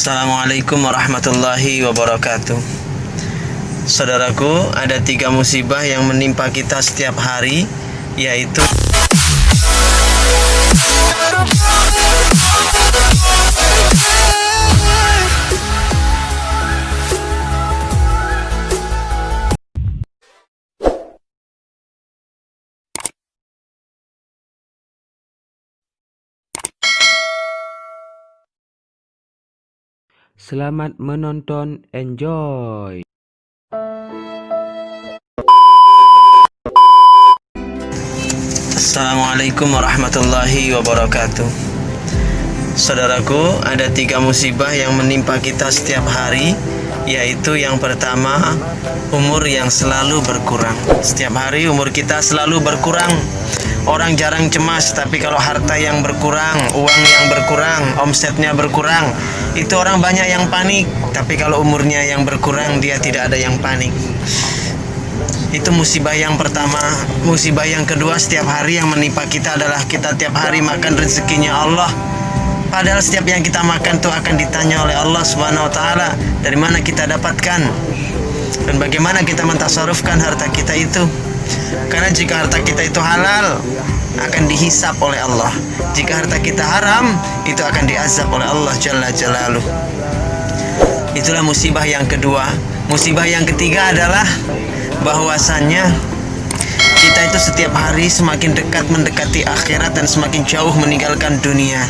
Assalamualaikum warahmatullahi wabarakatuh. Saudaraku, ada 3 musibah yang menimpa kita setiap hari, yaitu Selamat menonton, enjoy. Assalamualaikum warahmatullahi wabarakatuh. Saudaraku, ada 3 musibah yang menimpa kita setiap hari, yaitu yang pertama, umur yang selalu berkurang. Setiap hari umur kita selalu berkurang. Orang jarang cemas, tapi kalau harta yang berkurang, uang yang berkurang, omsetnya berkurang, itu orang banyak yang panik. Tapi kalau umurnya yang berkurang, dia tidak ada yang panik. Itu musibah yang pertama. Musibah yang kedua, setiap hari yang menimpa kita adalah kita tiap hari makan rezekinya Allah. Padahal setiap yang kita makan itu akan ditanya oleh Allah Subhanahu wa taala, dari mana kita dapatkan dan bagaimana kita mentasarufkan harta kita itu. Karena jika harta kita itu halal, akan dihisap oleh Allah. Jika harta kita haram, itu akan diazab oleh Allah Jalla Jalaluh. Itulah musibah yang kedua. Musibah yang ketiga adalah bahwasannya kita itu setiap hari semakin dekat mendekati akhirat dan semakin jauh meninggalkan dunia.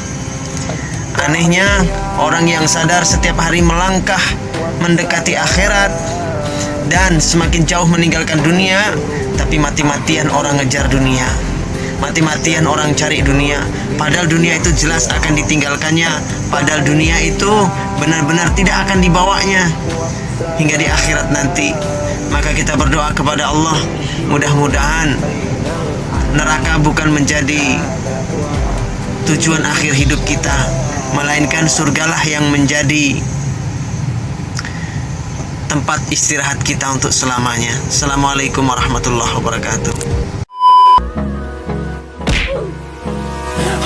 Anehnya, orang yang sadar setiap hari melangkah mendekati akhirat dan semakin jauh meninggalkan dunia, tapi mati-matian orang ngejar dunia, mati-matian orang cari dunia. Padahal dunia itu jelas akan ditinggalkannya. Padahal dunia itu benar-benar tidak akan dibawanya hingga di akhirat nanti. Maka kita berdoa kepada Allah, mudah-mudahan neraka bukan menjadi tujuan akhir hidup kita, melainkan surgalah yang menjadi tempat istirahat kita untuk selamanya. Assalamualaikum warahmatullahi wabarakatuh.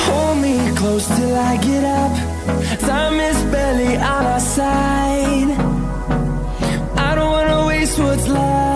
Hold me close till I get up. Time is barely on our side. I don't wanna waste what's left.